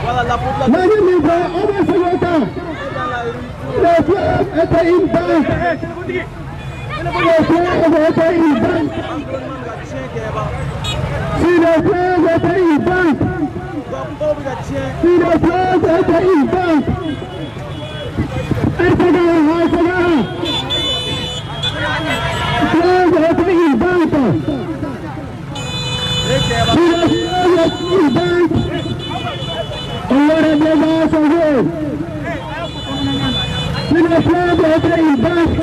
Voilà la faute là. Le fleuve était une banque. Le fleuve était une banque. Si le fleuve était une banque. Si le fleuve était une banque. Le fleuve était une banque. Si le fleuve était une banque, on aurait déjà sauvé. Si le fleuve était une banque,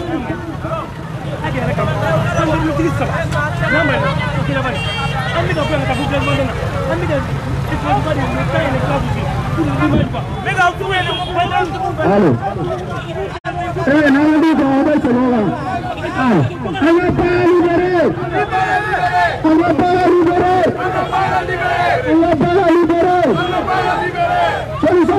allô. On va pas libérer. On va pas libérer. On va pas libérer. Solution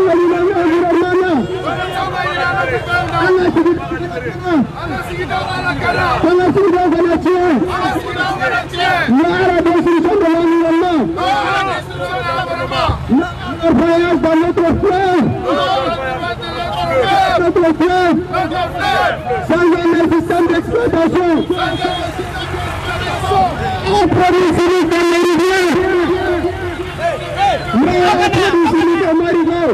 de l'environnement. Voyage dans notre fleuve. Notre fleuve. Sans un système d'exploitation. On produit chimique dans les rivières. Mais on produit chimique au marigot.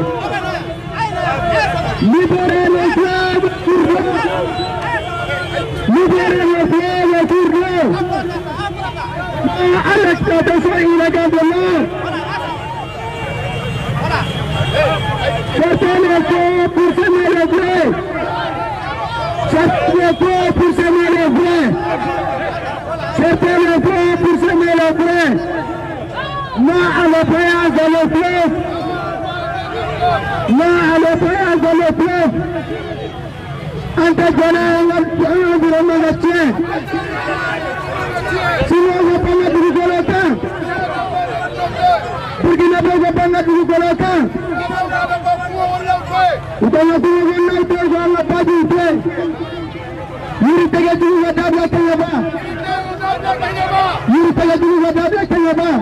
Libérer les fleuves pour l'eau. Libérer les fleuves pour l'eau. À l'exploitation illégale de l'eau. Certains les font pour semer le blé. Certains les font pour semer le blé. Certains les font pour semer le blé. Non à l'opération dans le fleuve. Non à l'opération dans le fleuve. Antagonal l'environnement de tien. Sinon on va pas mettre du Golota. Pour qu'il ne peut pas mettre du Golota. Vous avez dit que vous n'avez pas dit que vous n'avez pas dit que vous n'avez pas dit que vous n'avez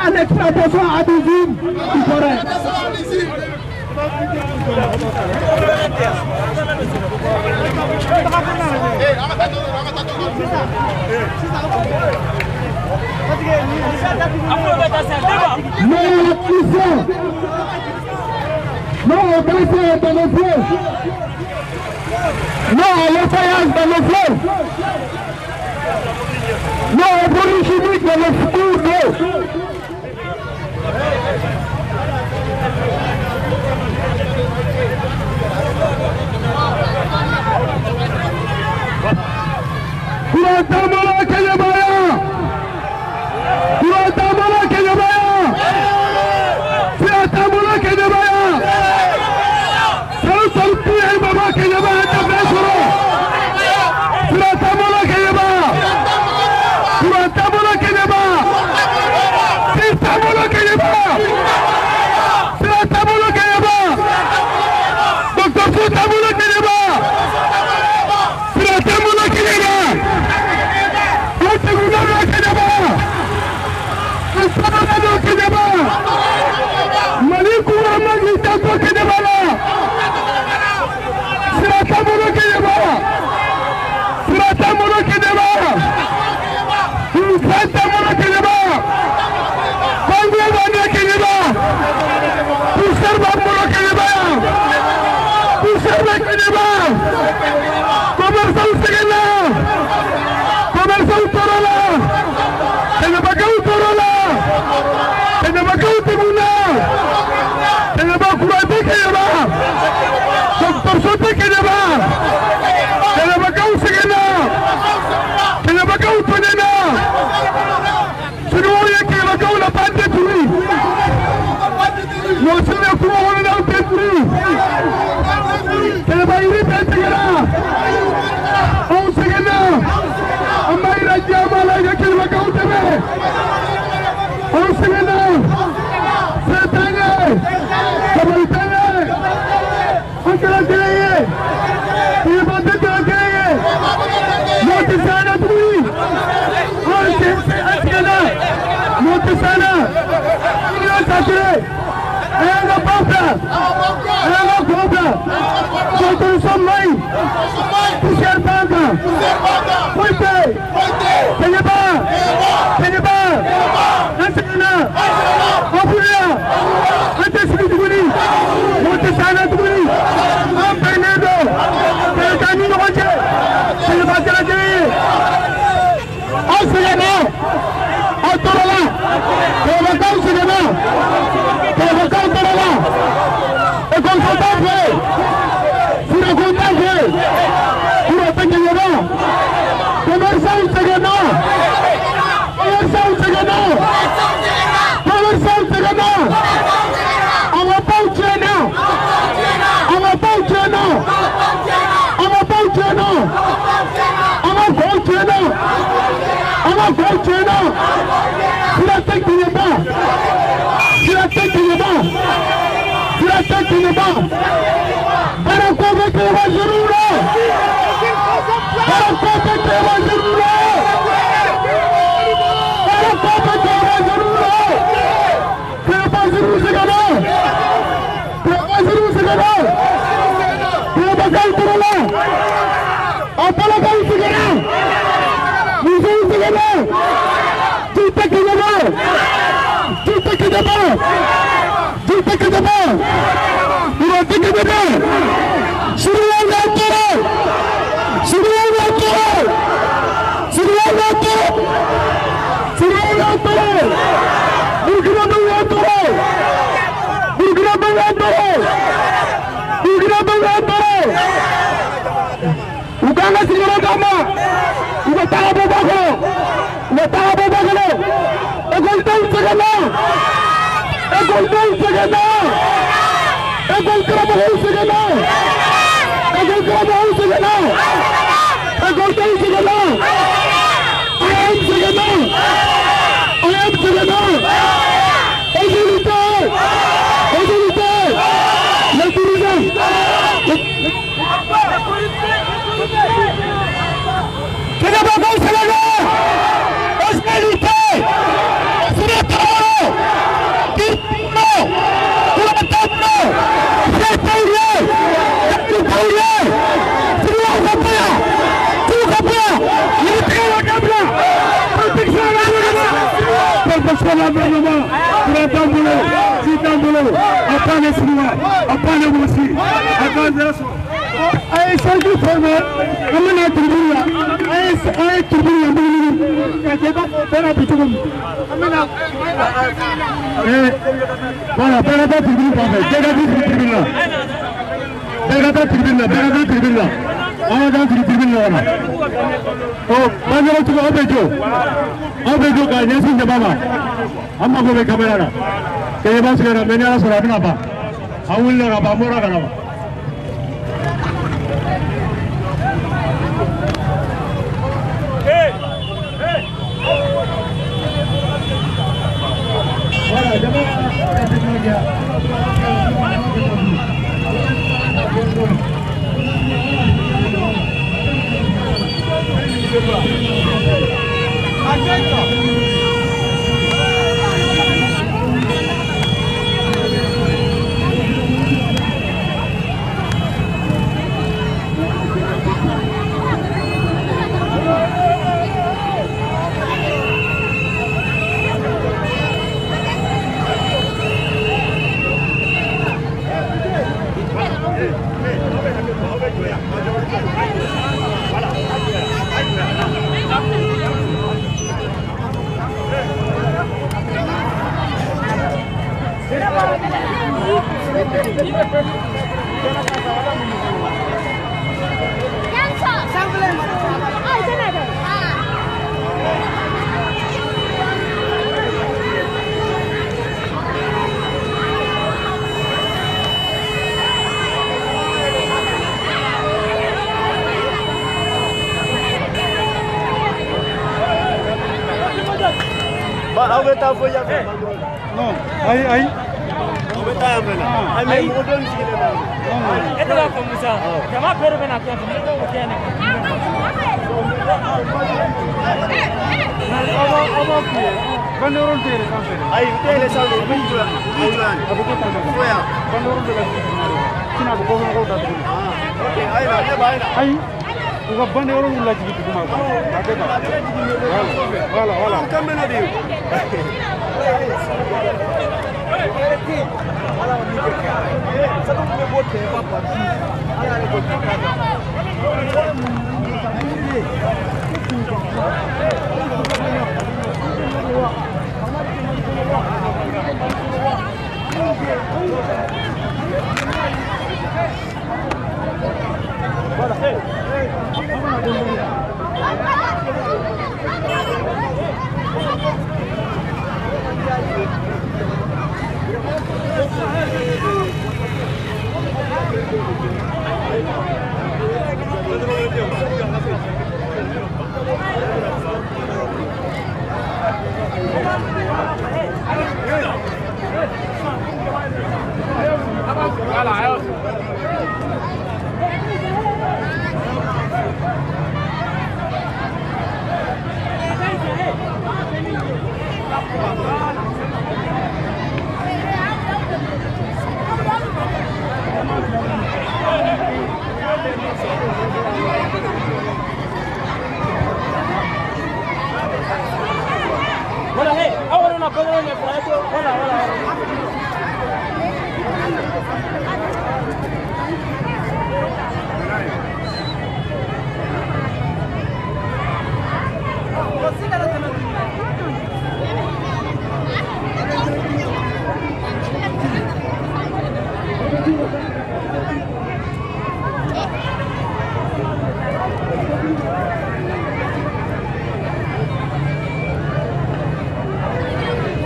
à l'exploitation abusive du forêt. Non à la prison. Non au cancer dans le fleuve. Non à l'effeuillage dans le fleuve. Non au produit chimique dans le futur d'eau. Kurantamala Kenyabaya! Kurantamala Kenyabaya! Kurantamala Kenyabaya! Kurantamala Kenyabaya! Kurantamala Kenyabaya! Kurantamala Kenyabaya! Kurantamala Kenyabaya! Kurantamala Kenyabaya! Dr. Kurantamala Kenyabaya! Kurantamala Kenyabaya! Kenapa Contre Sommay, Poussière Banca, Poité, Ténéba, Nansana, Abuya, Antesibitouni, Montesana Touni, Ampenedo, Télécani Roger, Téléba Télécani, Australiana, Autorola, Téléba Australiana, Téléba Autorola, et qu'on s'entend fait. Pour le contact, pour le Pénélope, comment ça on se gagne? Comment ça on se gagne? Comment ça on se gagne? On va pas au Tchèna. On va pas au Tchèna. On va pas au Tchèna. On va pas au Tchèna. On va pas au Tchèna. Sur la tête du débat. Sur la tête du débat. Sur la tête du débat. Barakobe Kewa Zerula! Barakobe Kewa Zerula! Barakobe Kewa Zerula! Kewa Zerula Segana! Kewa Zerula Segana! Kewa Kalturala! Apala Kalturala! Musul Segana! Jita Kedaba! Jita Kedaba! Jita Kedaba! Jita Kedaba! Voilà, Berada tribune parfait. Berada tribune là. On va dans tribune là. Oh, Banjaro tu vas Abejo ka nyasi njabama. Amma ko be kamera la. Ke ba sera menera sura bina ba. Awul la ba mora kana ba. Voilà, demain, non, aïe. On va t'amener là. Aïe, on donne ce qu'il est là. Et là comme ça. Comment faire ben attendre, mais on va Banderol tere sampai. Ay, tere sampai. Bijuan. Abu kota mana? Soya. Banderol tere. Sini aku kau kau tak tahu. Oke, ayo lah, dia baik lah. Ayo. Uga banderol lagi gitu cuma. Ada tak? Wala. Kamu mana dia? Satu punya bot ke apa? Ada bot.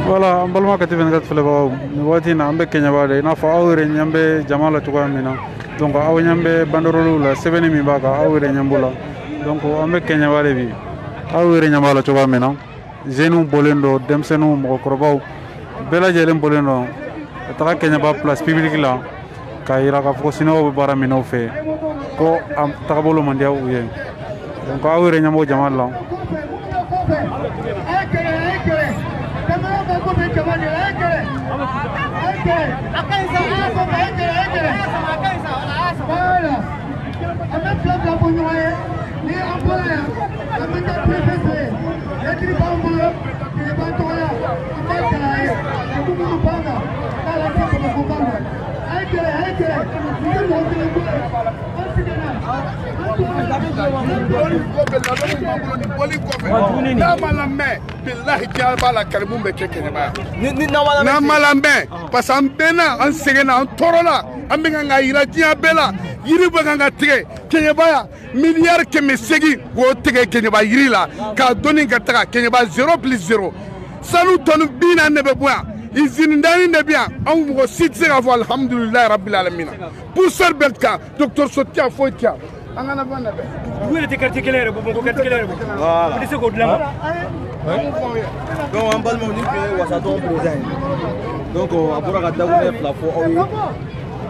Voilà, on balma kati 24 filaba wati na ambe Kenya bade na fa awre nyambe jamala tuka mina donc aw nyambe bandorolu la 7 mi baka awre nyambula donc ambe Kenya bade bi awre nyamala tuka mina jenu bolendo demsenu mo korbaw bela jelen bolendo taka Kenya ba place publique la kayira ka fo sino bara mino fe ko am taka bolo mandia uye donc awre nyambo jamala parce que bena an segena an torola an be nga ira dia bela yiri be nga tege kenyaba milliard keme segi go tege kenyaba yiri la ka doni ka taga kenyaba 0+0 sanu tonu bina ne be boya izini ndani ne bien an mo sitse ga fo alhamdulillah rabbil alamin pour ser belka docteur Sotia Fotia angana bana be Vous êtes quartier clair, vous êtes quartier clair. Voilà. Vous êtes quoi de là? Donc on parle mon que wasaton présent. Donc on pourra gâter une plafond au lieu.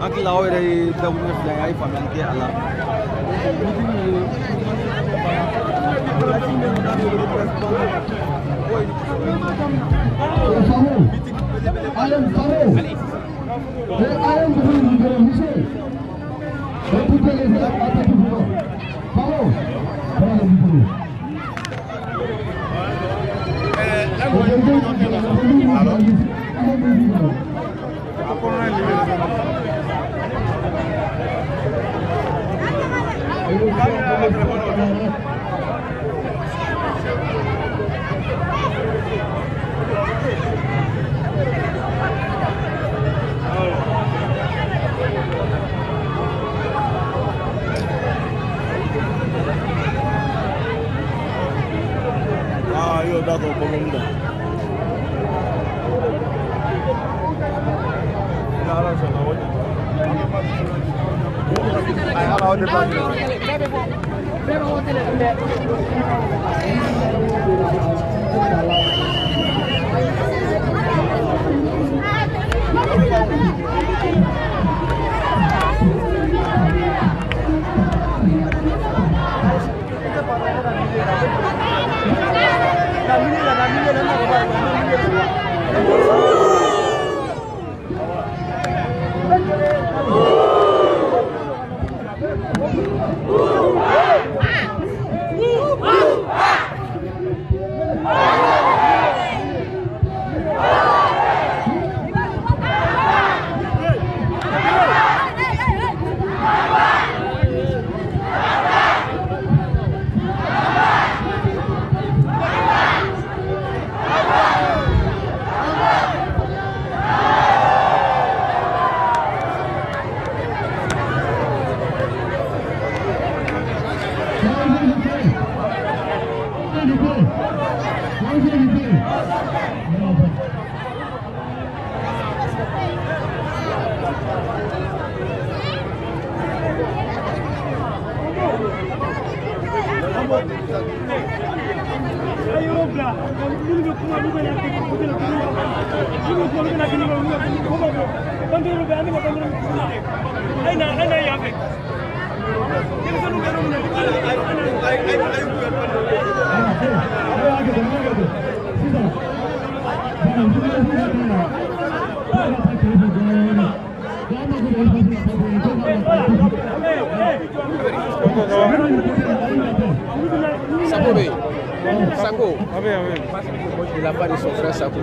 Anki la ore da une flag ay famille ala. Yo dato pomunda. La Sako. Il a pas de son frère Sako.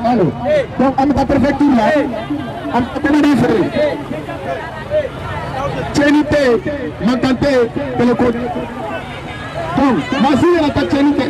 Allô. Donc, on va préfecture là. On va différer. Tchénité, Makanté, Télécode. Donc, Massi est la Tchénité.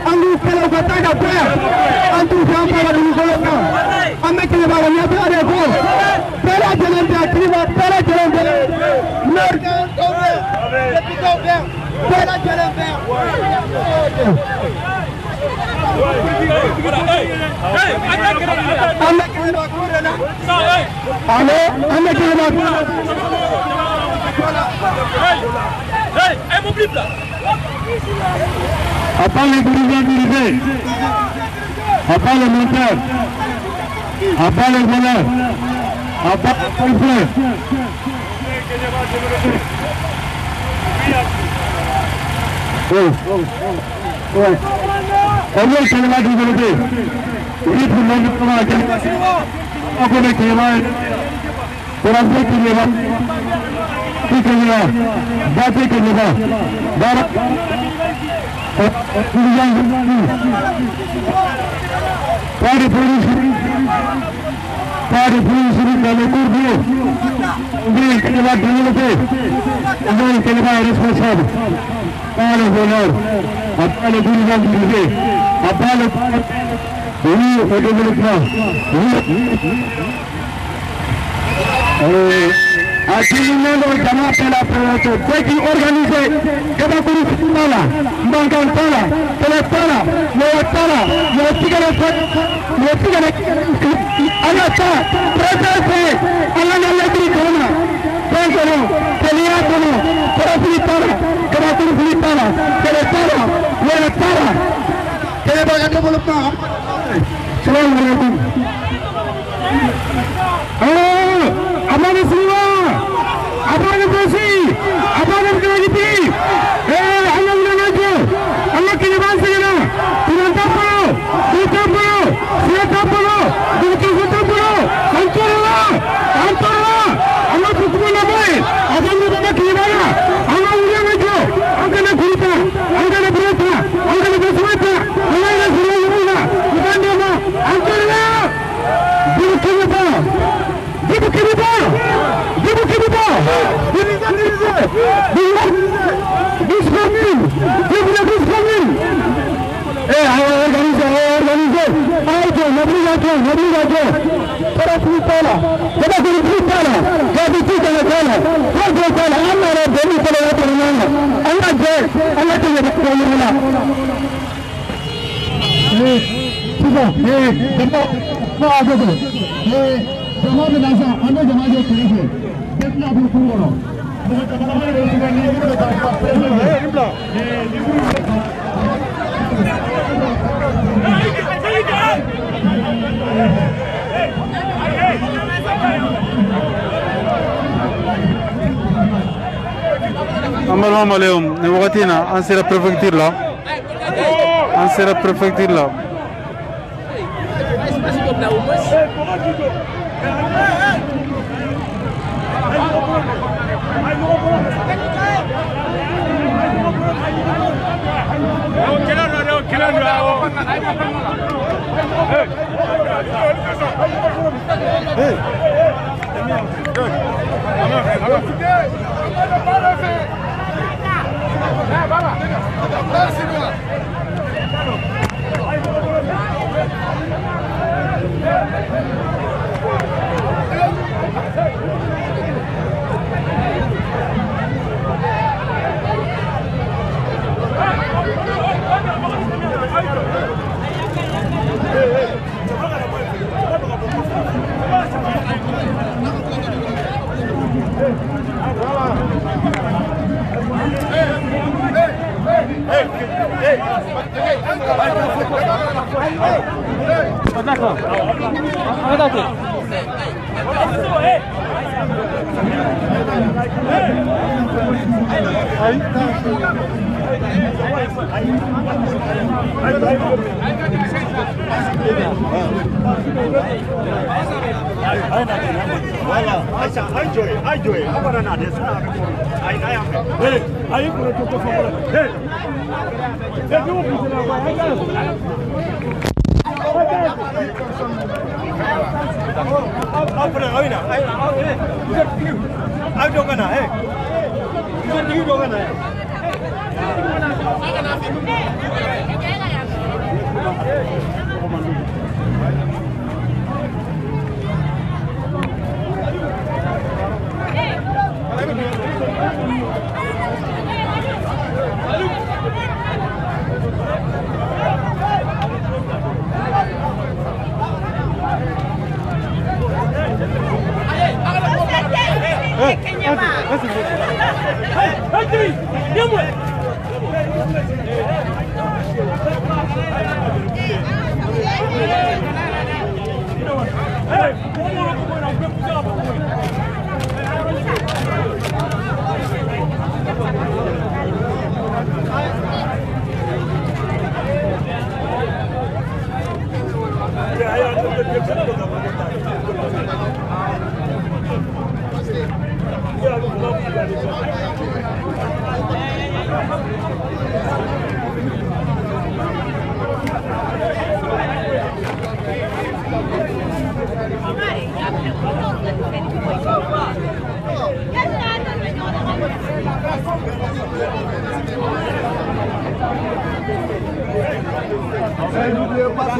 Angu kele batanga pea, antu jampa la À part les dirigeants dirigés, à part les monteurs, à part les voleurs, à part les frères. On veut que le match développé. Oui, pour le moment, on connaît qu'il y a pour la fête qu'il y a qui qu'il y a batté qu'il y a pas de police dans le cours d'eau. On dit qu'il va développer. On dit qu'il va être responsable. Pas le voleur, pas le dirigeant dirigé, pas le oui, au développement. À tout le monde, on a appelé la prévention. Dès qu'ils organisent, que va courir là, Mangantala, Teletala, Moatala, Motigale, Anata, Présenté, Alana Lebricona, Benzono, Teliatono, Terafilitana, Terafilitana, Teletala, Moatala, Telebaga développement. Salam alaikum. Abang semua, abang bersih, abang berkati. Allah mengaji, Allah kini bangsa kita. Tidak tahu, tidak tahu, tidak tahu, tidak tahu. Antarlah, antarlah. Allah hukum nabi, abang berkata kini mana? Allah mengaji, angkana gurita, angkana berita, angkana bersuara, angkana bersuara. Bukan dia, antarlah. Berkata. Vive Québécois! Vive Québécois! Vive la vice commune! Organisez! Obrigado! Para frutala! Para frutala! Gabitita na tela! Frutala! Amara dele pela outra mão! Allah te leva para lá! जमा में लासा अन्य जमा जो करेंगे कितना भी पूरा बहुत जमा में रोज़गार नहीं मिलेगा Assalamu alaikum. Ne wakatina ansera prefecture la.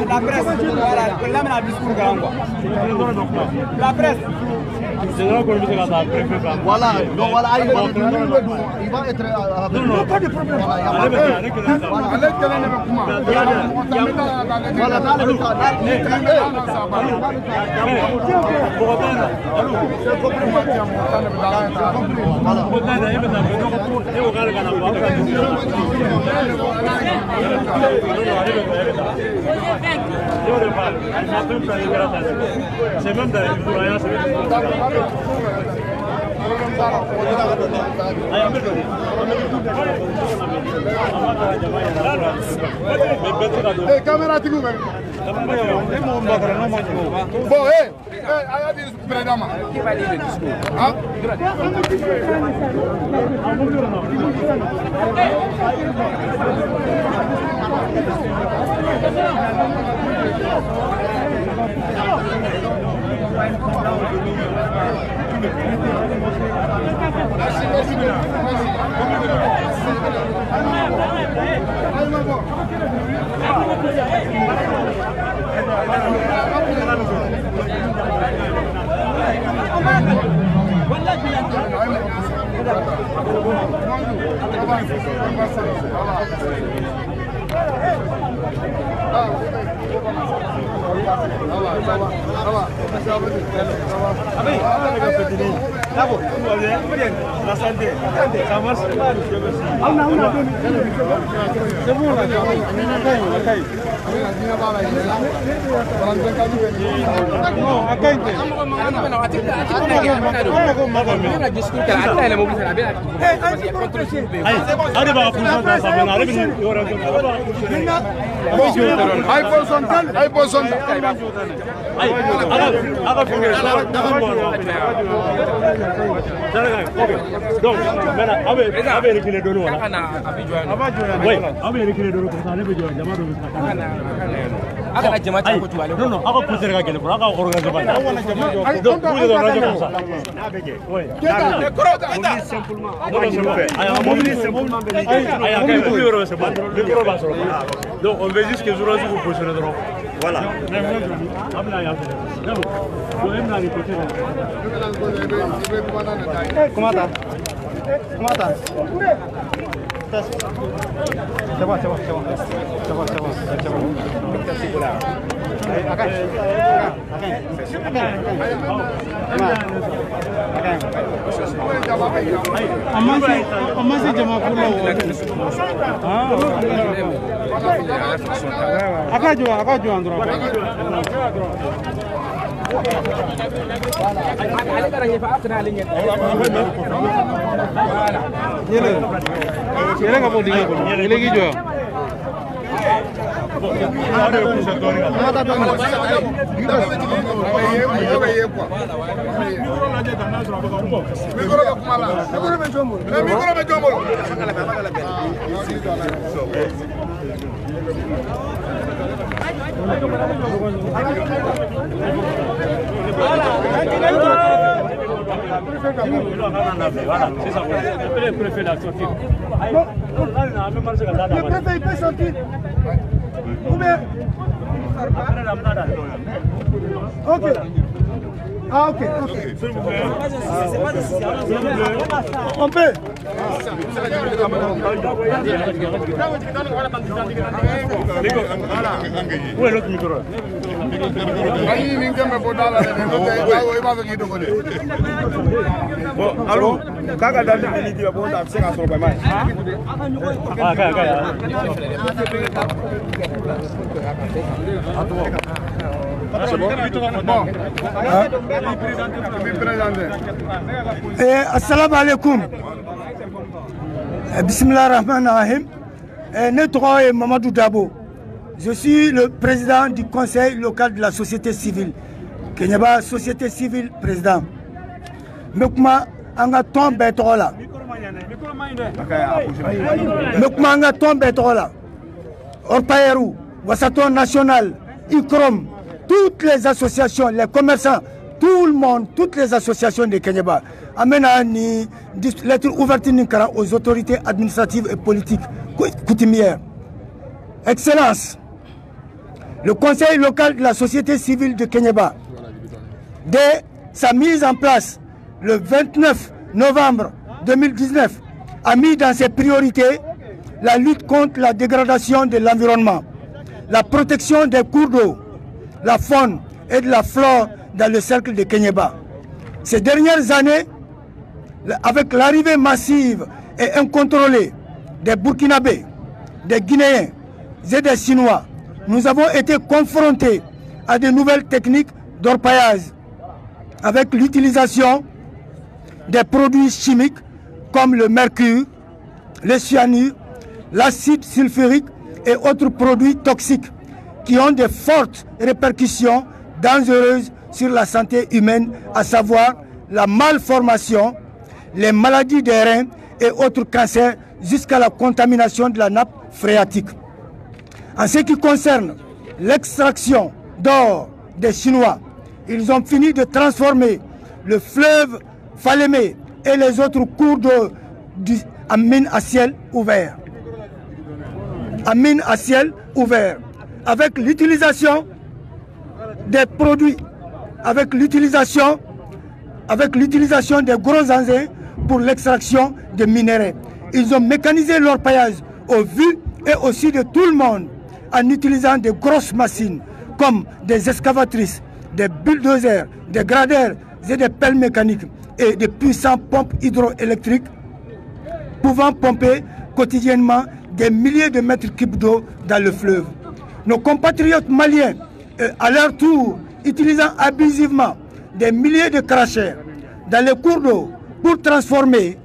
La presse, voilà, discours grand quoi. La presse. Voilà, donc voilà, il va être non, pas de problème. Voilà, dans le c'est même dans les fourrailles, caméra tigou même. Bon, qui va lire le discours? La santé, ça marche. C'est bon là, donc, maintenant, avec les deux, oui, avec les deux, non, non, on va pousser la gueule, on va organiser. Donc, vous êtes en radio comme ça. Oui. Donc, on veut juste que vous vous positionnez. Voilà. Comment t'as? C'est bon. Voilà, c'est ça. Le préfet l'a sorti. Le préfet il peut sortir. Ou bien... Ok. Ah ok. On peut. Où est l'autre micro? Bon, allô, quand on a dit que on a fait un problème. Assalamu alaikum. Bismillah ar-Rahman ar-Rahim. Notre Mamadou Dabo. Je suis le président du conseil local de la société civile. Kenyaba société civile président. Mekuma anga tombe betola. Mekuma anga tombe betola. Orpayeru, Wassaton National, ICROM, toutes les associations, les commerçants, tout le monde, toutes les associations de Kenyaba amènent une lettre ouverte aux autorités administratives et politiques coutumières. Excellence, le conseil local de la société civile de Kenyaba, dès sa mise en place le 29 novembre 2019, a mis dans ses priorités la lutte contre la dégradation de l'environnement, la protection des cours d'eau, la faune et de la flore dans le cercle de Kenyaba. Ces dernières années, avec l'arrivée massive et incontrôlée des Burkinabés, des Guinéens et des Chinois, nous avons été confrontés à de nouvelles techniques d'orpaillage avec l'utilisation des produits chimiques comme le mercure, le cyanure, l'acide sulfurique et autres produits toxiques qui ont de fortes répercussions dangereuses sur la santé humaine, à savoir la malformation, les maladies des reins et autres cancers jusqu'à la contamination de la nappe phréatique. En ce qui concerne l'extraction d'or des Chinois, ils ont fini de transformer le fleuve Falémé et les autres cours d'eau en mine à ciel ouvert. En mine à ciel ouvert. Avec l'utilisation des produits, avec l'utilisation des gros engins pour l'extraction de minéraux. Ils ont mécanisé leur paillage au vu et aussi de tout le monde en utilisant de grosses machines comme des excavatrices, des bulldozers, des gradeurs et des pelles mécaniques et de puissantes pompes hydroélectriques pouvant pomper quotidiennement des milliers de mètres cubes d'eau dans le fleuve. Nos compatriotes maliens, à leur tour, utilisant abusivement des milliers de crachers dans les cours d'eau pour transformer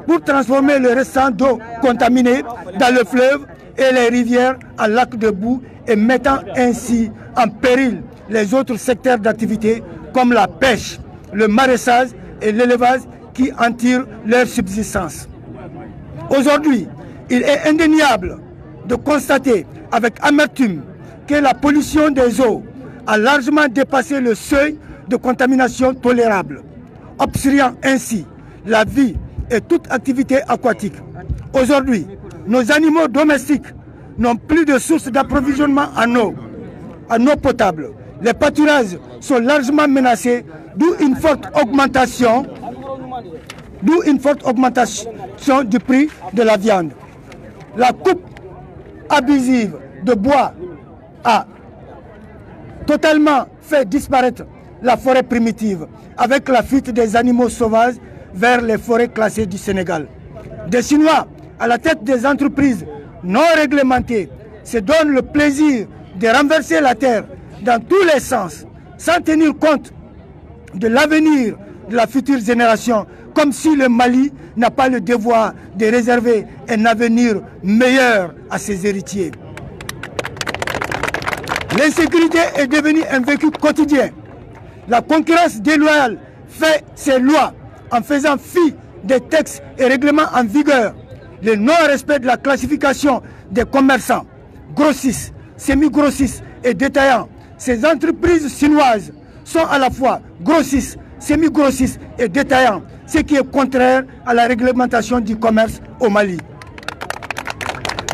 le restant d'eau contaminée dans le fleuve et les rivières en lacs de boue et mettant ainsi en péril les autres secteurs d'activité comme la pêche, le maraîchage et l'élevage qui en tirent leur subsistance. Aujourd'hui, il est indéniable de constater avec amertume que la pollution des eaux a largement dépassé le seuil de contamination tolérable, obstruant ainsi la vie et toute activité aquatique. Aujourd'hui, nos animaux domestiques n'ont plus de source d'approvisionnement en eau potable. Les pâturages sont largement menacés, d'où une forte augmentation du prix de la viande. La coupe abusive de bois a totalement fait disparaître la forêt primitive avec la fuite des animaux sauvages vers les forêts classées du Sénégal. Des Chinois à la tête des entreprises non réglementées se donnent le plaisir de renverser la terre dans tous les sens sans tenir compte de l'avenir de la future génération, comme si le Mali n'a pas le devoir de réserver un avenir meilleur à ses héritiers. L'insécurité est devenue un vécu quotidien. La concurrence déloyale fait ses lois en faisant fi des textes et règlements en vigueur. Le non-respect de la classification des commerçants, grossistes, semi-grossistes et détaillants. Ces entreprises chinoises sont à la fois grossistes, semi-grossistes et détaillants, ce qui est contraire à la réglementation du commerce au Mali.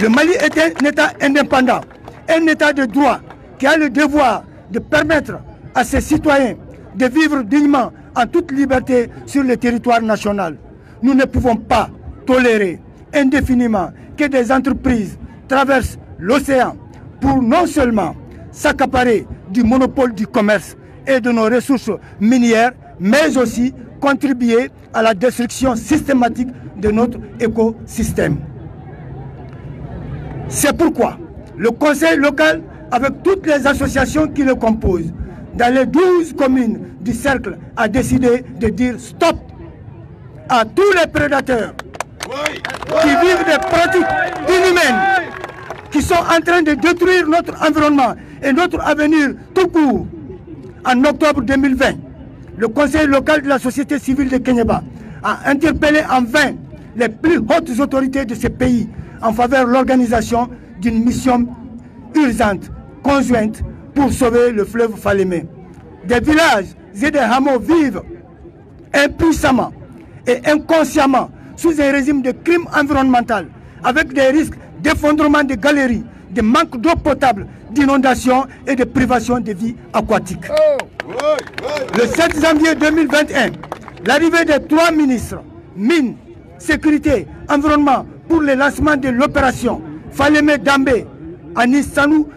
Le Mali est un État indépendant, un État de droit qui a le devoir de permettre à ses citoyens de vivre dignement en toute liberté sur le territoire national. Nous ne pouvons pas tolérer indéfiniment que des entreprises traversent l'océan pour non seulement s'accaparer du monopole du commerce et de nos ressources minières, mais aussi contribuer à la destruction systématique de notre écosystème. C'est pourquoi le conseil local, avec toutes les associations qui le composent, dans les 12 communes du cercle, a décidé de dire stop à tous les prédateurs qui vivent des pratiques inhumaines, qui sont en train de détruire notre environnement et notre avenir tout court. En octobre 2020, le conseil local de la société civile de Kéniéba a interpellé en vain les plus hautes autorités de ce pays en faveur de l'organisation d'une mission urgente, conjointe, pour sauver le fleuve Falémé. Des villages et des hameaux vivent impuissamment et inconsciemment sous un régime de crime environnemental, avec des risques d'effondrement de galeries, de manque d'eau potable, d'inondations et de privation de vie aquatique. Le 7 janvier 2021, l'arrivée des 3 ministres, Mines, Sécurité, Environnement, pour le lancement de l'opération Falémé Dambé, Anissanouko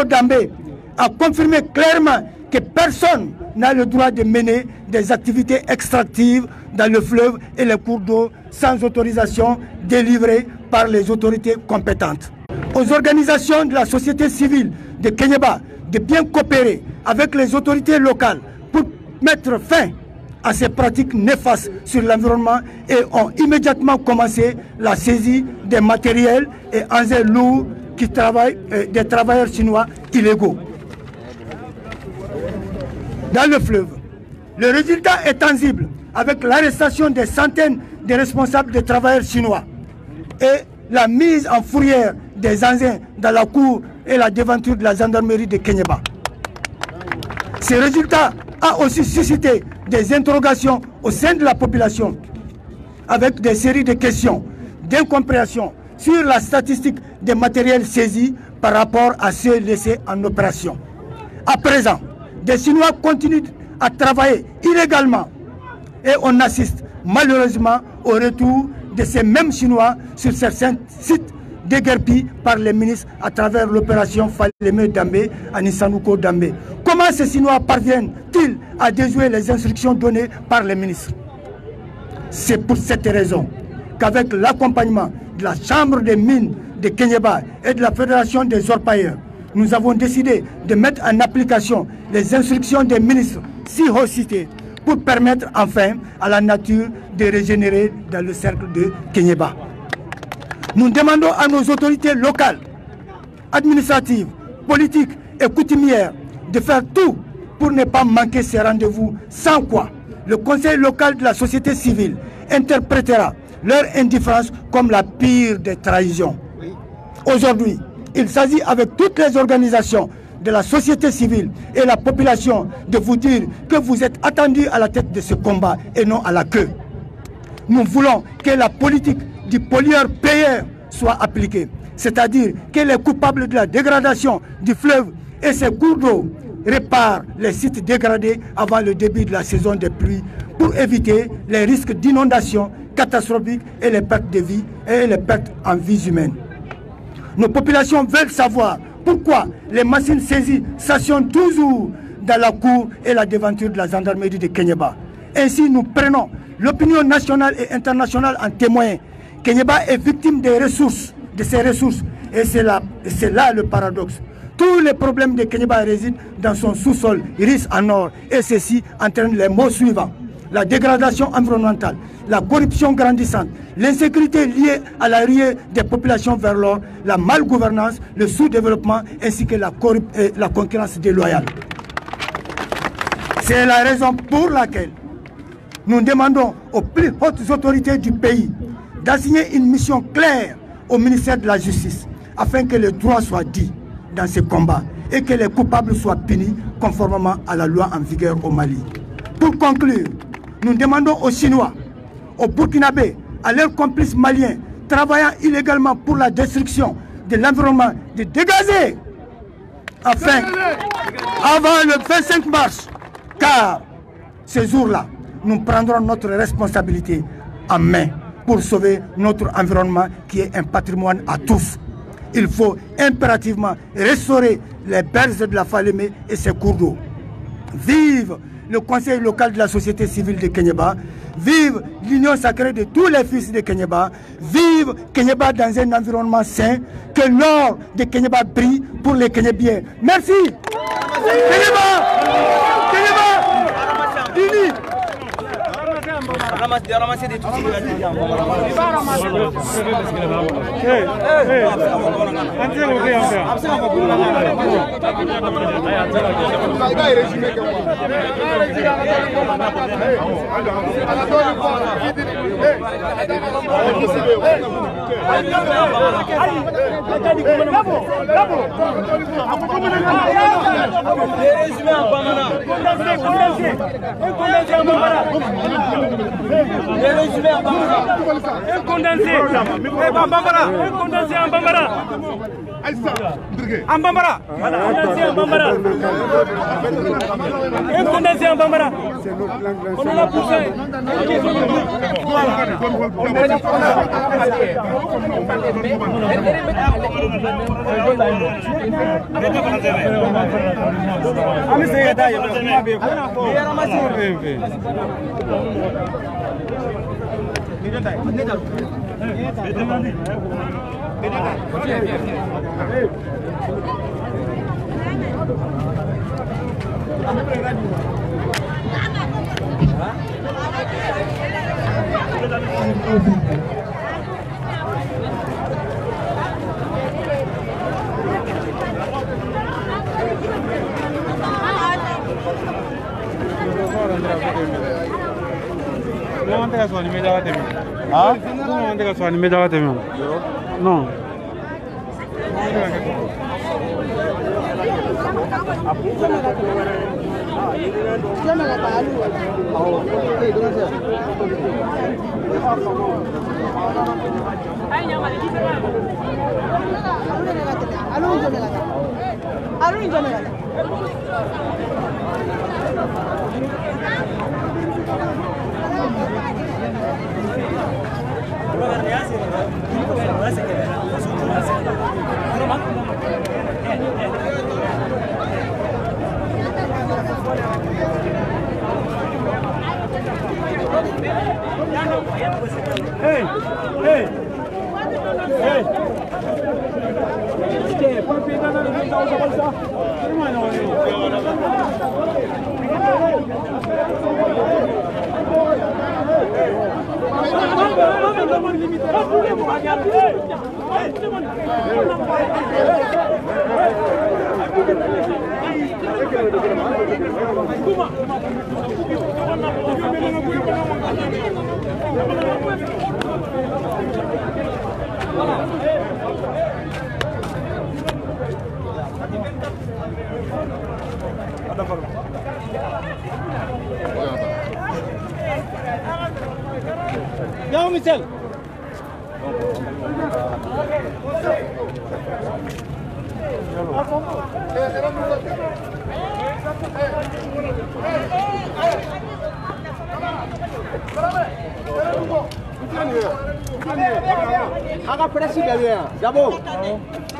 Dambé, a confirmé clairement que personne n'a le droit de mener des activités extractives dans le fleuve et les cours d'eau sans autorisation délivrée par les autorités compétentes. Aux organisations de la société civile de Kéniéba de bien coopérer avec les autorités locales pour mettre fin à ces pratiques néfastes sur l'environnement et ont immédiatement commencé la saisie des matériels et engins lourds qui travaillent, des travailleurs chinois illégaux dans le fleuve. Le résultat est tangible avec l'arrestation des centaines de responsables des travailleurs chinois et la mise en fourrière des engins dans la cour et la devanture de la gendarmerie de Kéniéba. Ce résultat a aussi suscité des interrogations au sein de la population avec des séries de questions d'incompréhension sur la statistique des matériels saisis par rapport à ceux laissés en opération. À présent, des Chinois continuent à travailler illégalement et on assiste malheureusement au retour de ces mêmes Chinois sur certains sites déguerpis par les ministres à travers l'opération Falémé Dambé, Anissanouko Dambé. Comment ces Chinois parviennent-ils à déjouer les instructions données par les ministres? C'est pour cette raison qu'avec l'accompagnement de la Chambre des mines de Kéniéba et de la Fédération des orpailleurs, nous avons décidé de mettre en application les instructions des ministres si haut cités pour permettre enfin à la nature de régénérer dans le cercle de Kéniéba. Nous demandons à nos autorités locales, administratives, politiques et coutumières de faire tout pour ne pas manquer ces rendez-vous, sans quoi le conseil local de la société civile interprétera leur indifférence comme la pire des trahisons. Aujourd'hui, il s'agit avec toutes les organisations de la société civile et la population de vous dire que vous êtes attendus à la tête de ce combat et non à la queue. Nous voulons que la politique du pollueur-payeur soit appliquée, c'est-à-dire que les coupables de la dégradation du fleuve et ses cours d'eau réparent les sites dégradés avant le début de la saison des pluies pour éviter les risques d'inondation catastrophiques et les pertes de vie et les pertes en vies humaines. Nos populations veulent savoir pourquoi les machines saisies stationnent toujours dans la cour et la devanture de la gendarmerie de Kéniéba. Ainsi, nous prenons l'opinion nationale et internationale en témoin. Kéniéba est victime des ressources, de ses ressources. Et c'est là le paradoxe. Tous les problèmes de Kéniéba résident dans son sous-sol, riche en or. Et ceci entraîne les maux suivants: la dégradation environnementale, la corruption grandissante, l'insécurité liée à la ruée des populations vers l'or, la malgouvernance, le sous-développement ainsi que la concurrence déloyale. C'est la raison pour laquelle nous demandons aux plus hautes autorités du pays d'assigner une mission claire au ministère de la Justice afin que le droit soit dit dans ce combat et que les coupables soient punis conformément à la loi en vigueur au Mali. Pour conclure, nous demandons aux Chinois, aux Burkinabés, à leurs complices maliens travaillant illégalement pour la destruction de l'environnement de dégager afin, avant le 25 mars, car ce jour-là, nous prendrons notre responsabilité en main pour sauver notre environnement qui est un patrimoine à tous. Il faut impérativement restaurer les berges de la Falémé et ses cours d'eau. Vive le conseil local de la société civile de Kéniéba, vive l'union sacrée de tous les fils de Kéniéba, vive Kéniéba dans un environnement sain, que l'or de Kéniéba brille pour les Kéniébiens. Merci. Ramasser des trucs. Condensé en Bambara. En Bambara. Voilà, condensé en Bambara. Condensé en Bambara. On l'a poussé. No. Hey, hey, hey. Viens, Michel. Aga presi bebê, Jabo.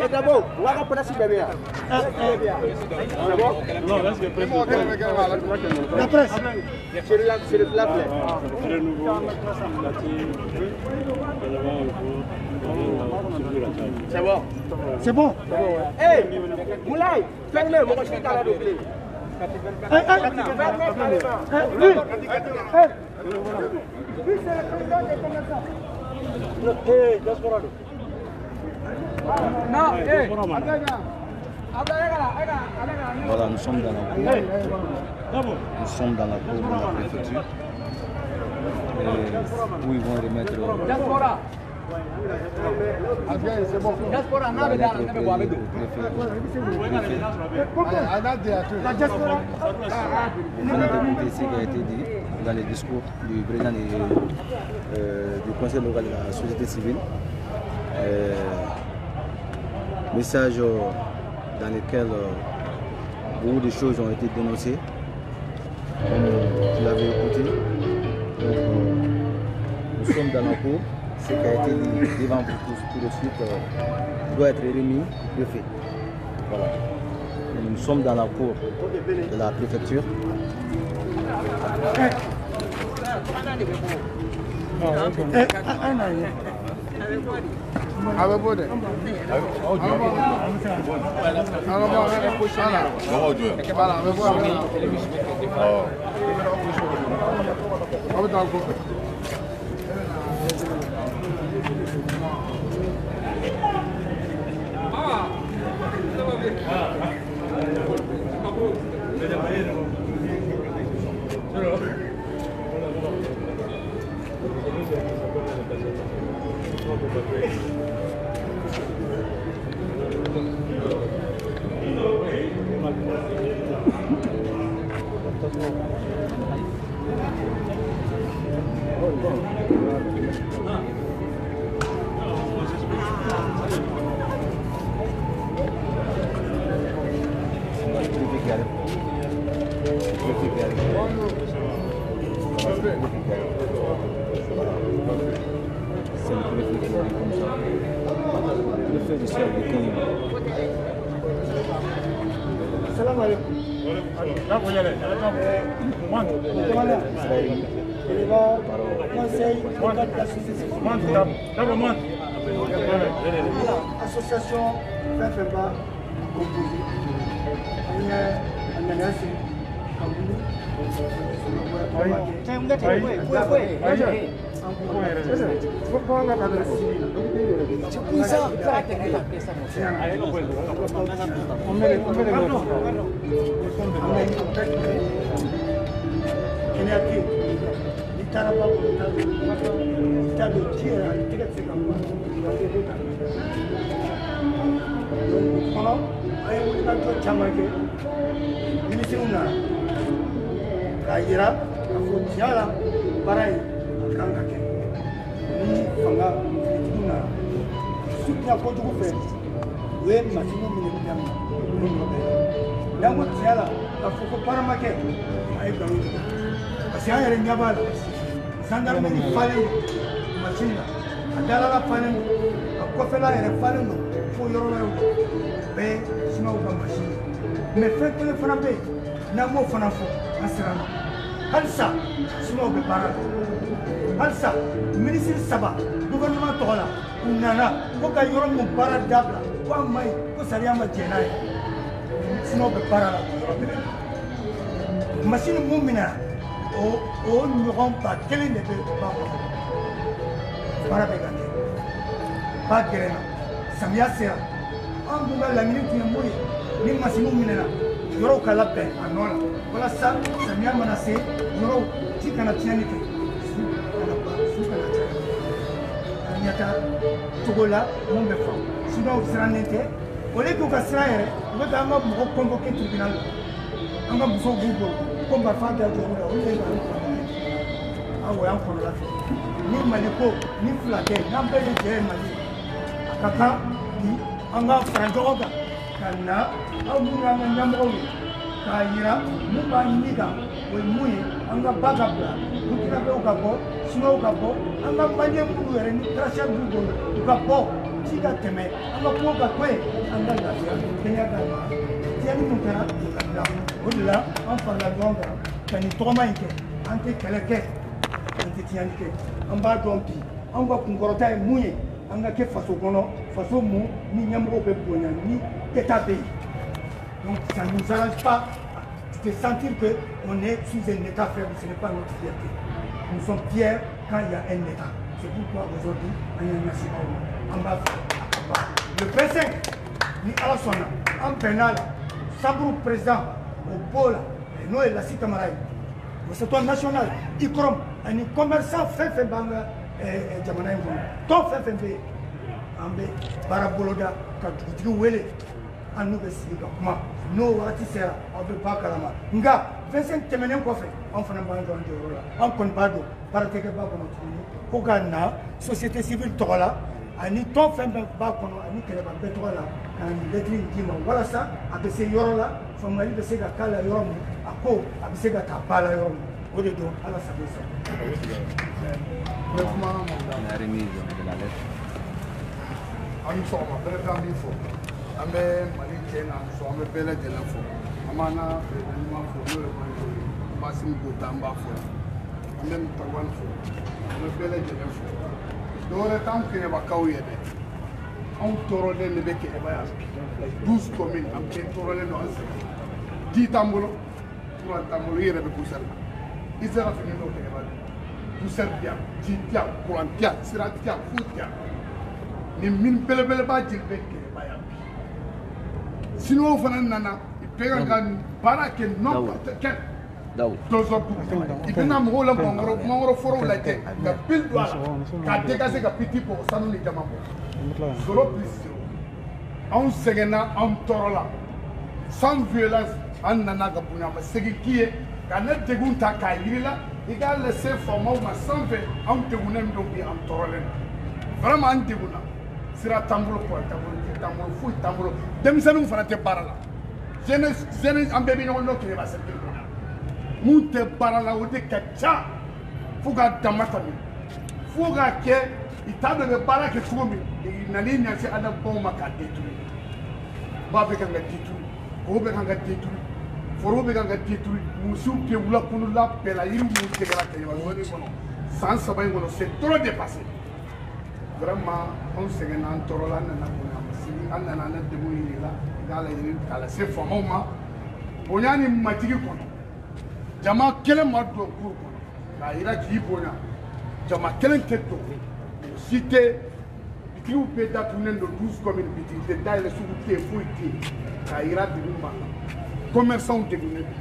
É Jabo, o aga presi bebê. Non, là, c'est le La presse. C'est le plat. C'est bon. C'est bon. Hey, Moulay, fais-le, moi je suis dans la double. Voilà, nous sommes dans la cour. Nous sommes dans la cour de la préfecture. Où ils vont remettre ce qui a été dit dans les discours du président du conseil local de la société civile. Message dans lequel beaucoup de choses ont été dénoncées. Vous l'avez écouté. Donc, nous sommes dans la cour. Ce qui a été dit devant vous tous tout de suite doit être remis de fait. Voilà. Et nous sommes dans la cour de la préfecture. Association FFBA composée. Il y a un ménage Kayira, aku jalan barai kangkake. Ni fanga tuna. Supnya ko jugu fe. We masimu minimum. Nangu jalan, aku ko paramake. Ai garu. Asia yare nyabal. Sandar meni falen masina. Adala la falen. Ko fela yare falen no. Fo yoro na be sima ko masina. Me fe ko fana be. Namo fana fo asirana. Halsa, sinon on peut pas. Halsa, ministre Saba, gouvernement Tola, Nana, Koka Yoram Para Dabla, Wamai, Kosariama Jenai. Sinon on peut pas. Machine Moumina, on ne rend pas quel est le pas. Parabégate. Pas de guerre. Samia Sera. En Bouga la minute qui est mouillée, ni Machine Moumina, Yoro Kalape, Anola. Voilà ça, Samia menacé. Yoro, si kana tiani ke, su kana tiani. Nyata, Togola, mon befam. Sinon, vous serez nete. Au lieu que vous soyez, vous avez un convoqué tribunal. On va vous ouvrir. Comme parfois, vous avez dit, ah ouais, encore là. Ni Maliko, ni Flaquet, n'empêche de gérer Mali. Kaka, on va faire un Kana, on va faire Kaira, Muba Niga, with Mui, and the Bagabla, looking at Okapo, Snow Capo, and the Banyan Blue and Trasha Blue, Capo, Chica Teme, and the Poga Quay, and the Kayagama, Tiani Mutara, Udla, and for the Gonga, can you Tomaike, Anti Kalake, Anti Tianke, and Bardompi, and Wakungorota Mui, and the Kefasokono, Fasomu, ni Yambo Pepuna, ni Ketabe. Donc ça ne nous arrange pas de sentir qu'on est sous un État faible, ce n'est pas notre fierté. Nous sommes fiers quand il y a un État. C'est pourquoi aujourd'hui, on est national. En bas, le P5, ni Alassona, en pénal, Sabrou président, au pôle, et nous, la cité Maraï. C'est ton national, Ikrom, un commerçant fait banga, et Jamanaï, ton fait, en bé, Baraboloda, Kadouti, Wele. En nous comment nous ratissera on peut pas calama nga 25 témoins quoi fait on fait un banc de on compte pas d'eau par que pas pour nous Ogana société civile tola ani ton fait pas qu'on ani que les banques là quand lettre dit voilà ça avec ces euros là faut mali de ces gars là euros à quoi avec ces gars pas là euros au dedans à la ça la remise de la lettre on sort ma belle grande info. On va Mali Kenya, on va belle de l'info. Amana, Massim Boutamba, même Tawan, on va belle de l'info. Dans le temps qu'il n'y a pas qu'à anw tɔɔrɔlen de bɛ Kɛɲɛba yan 12 communes an bɛɛ tɔɔrɔlen don an sɛgɛn 10 t'an bolo 3 t'an bolo i yɛrɛ bɛ poussière la i sera fini dɔ Kɛɲɛba de poussière tɛ yan ji tɛ yan courant tɛ yan sira tɛ yan foyi tɛ yan nin mine belebeleba jeli bɛ Kɛɲɛba yan bi Siniwaw fana nana i bɛɛ kan ka baara kɛ n'importe quel dɔnzɔn i bɛna mɔgɔw la mangoro forow lajɛ ka pile don a la k'a dégager ka piti bɔ sanu ni jama bɔ 0+0 anw sɛgɛnna anw tɔɔrɔ la sans violence an nana ka bonya ma segin k'i ye ka ne degun ta k'a yiri la i k'a laisser faamaw ma sanfɛ anw degunnen don bi an tɔɔrɔlen don vraiment an degunna sira t'an bolo courant t'an bolo ji t'an bolo foyi t'an bolo denmisɛnninw fana tɛ baara la jeunesse an bɛɛ bɛ ɲɔgɔn dɔn Kɛɲɛba secteur kɔnɔ mun tɛ baara la o de ka ca fo k'a dama tɛmɛ fo k'a kɛ i t'a dɔn i bɛ baara kɛ cogo min i nan'i ɲɛsin adamadenw ma k'a détruire ba bɛ kan ka détruire kɔgɔ bɛ kan ka détruire forow bɛ kan ka détruire musow tɛ wulakunula bɛɛ la yiri minnu tigɛra Kɛɲɛba zone kɔnɔ san 3 in kɔnɔ c'est trop dépassé vraiment anw sɛgɛnna an tɔɔrɔ la an nana bonya ma sigi an nana an degun yiri la k'a laɲini k'a lase faamaw ma bonya ni majigi kɔnɔ jama kelen ma don cour kɔnɔ k'a yira k'i bonya jama kelen tɛ don o si tɛ bitigiw bɛɛ datugulen don 12 communes bitigi tɛ dayɛlɛ sugu tɛ yen foyi tɛ yen k'a yira degun b'a la commerçants degunnen don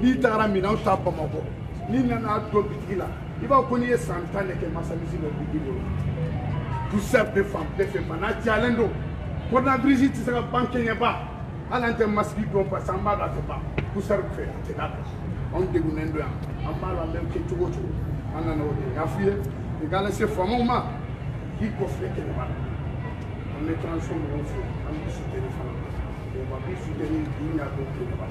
n'i tagara minɛnw ta Bamakɔ n'i nana don bitigi la i b'a fɔ ko n'i ye san 10 de kɛ marchandise bɛ bitigi bolo poussière bɛ fan bɛɛ fɛ bana cayalen don coronavirus tɛ se ka ban Kɛɲɛba hali an tɛ masque don parce que an b'a dɔn a tɛ ban poussière fɛ a tɛ taa anw degunnen don yan an b'a la an bɛ kɛ cogo o cogo an nana o de y'a f'i ye i k'a lase faamaw ma k'i kɔfilɛ Kɛɲɛba la an bɛ transition mɔgɔw fo an b'i soutenir fana o b'i soutenir k'i ɲa don Kɛɲɛba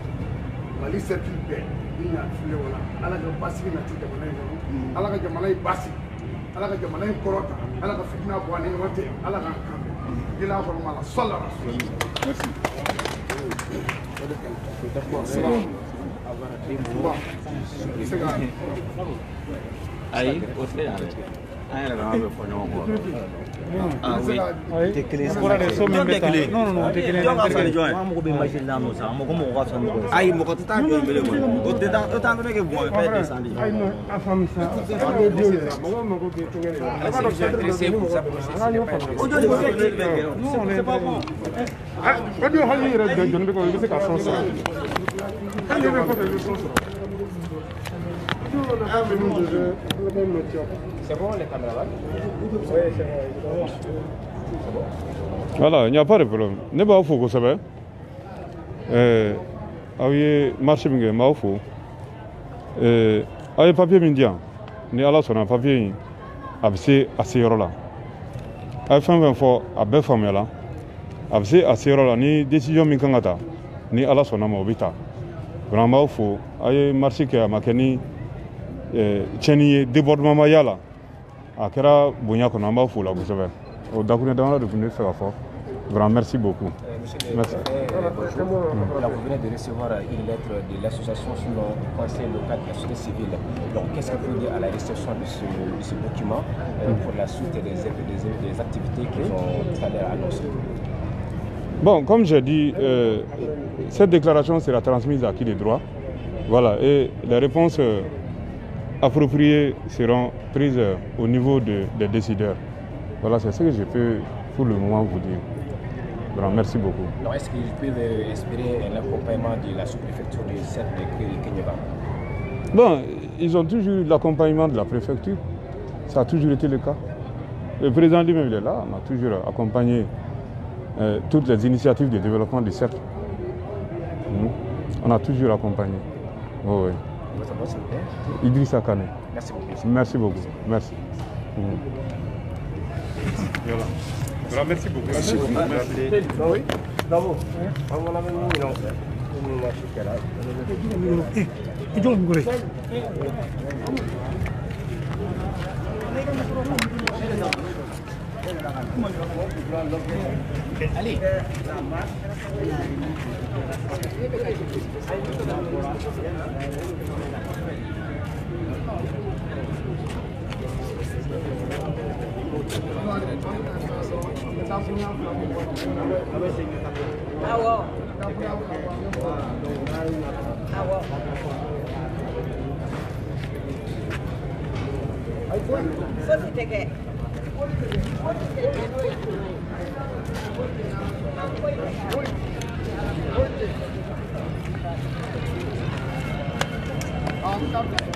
Mali cercle bɛɛ k'i ɲa filɛ o la Ala ka basigi nati jamana in kɔnɔ Ala ka jamana in basigi Ala ka jamana in kɔrɔta Ala ka fitina bɔ an ni ɲɔgɔn cɛ Ala k'an kanbɛn kila hɔrɔma la sɔla merci Ayi, o tɛ yan dɛ. An yɛrɛ dama bɛ fɔ ɲɔgɔn kɔ. tɛ kelen ye. Non, non, tɛ kelen ye. Jɔn ka fisa ni jɔn ye? An mago bɛ machine la nɔ sa, an mago mɔgɔ ka fisa ni mɔgɔ ye. Ayi, mɔgɔ tɛ taa jɔn bele kɔnɔ. O tɛ taa an bɛ kɛ bɔn bɛɛ descend de. a faamu sa an bɛ den de la mɔgɔw mago bɛ cogo de la. O jɔn de bɛ kɛ bɛɛ kɛ. C'est pas bon. O don hali yɛrɛ bɛɛ jɔnni bɛ kɔnɔ i bɛ se ka sɔn sɔrɔ. Hali yɛrɛ kɔfɛ i bɛ sɔn sɔrɔ. C'est bon les caméras? Voilà, il n'y a pas de problème. Ne b'aw fo kosɛbɛ. Aw ye marche min kɛ n b'aw fo. Aw ye papier min di yan ni Ala sɔnna papier in a bɛ se a seyɔrɔ la. A ye fɛn fɛn fɔ a bɛɛ faamuyala. A bɛ se a seyɔrɔ la ni décision min kan ka ta ni Ala sɔnna ma o bɛ ta. Vraiment n b'aw fo a ye marche kɛ a ma kɛ ni tiɲɛni ye débordement ma y'a la a kɛra bonya kɔnɔ an b'aw fo la kosɛbɛ o dakuruɲɛ damadɔ de tun bɛ fɛ ka fɔ vraiment merci beaucoup. Merci. Voilà, vous venez de recevoir une lettre de l'association sur le conseil local de la société civile. Donc, qu'est-ce que vous dites à la réception de ce document pour la suite des activités qu'ils ont tout à l'heure annoncées? Bon, comme j'ai dit, cette déclaration sera transmise à qui des droits. Voilà, et les réponses appropriées seront prises au niveau des décideurs. Voilà, c'est ce que je peux pour le moment vous dire. Alors, merci beaucoup. Alors, est-ce qu'ils peuvent espérer un accompagnement de la sous-préfecture de cette de Kɛɲɛba? Bon, ils ont toujours eu l'accompagnement de la préfecture. Ça a toujours été le cas. Le président lui-même, il est là. On a toujours accompagné toutes les initiatives de développement du cercle. On a toujours accompagné. Oh, oui. Votre nom, s'il vous plaît? Idrissa Kane. Merci beaucoup. Merci beaucoup. Merci. Voilà. Voilà, merci beaucoup. Merci beaucoup. Oui. Bravo. On a même allez. Stop.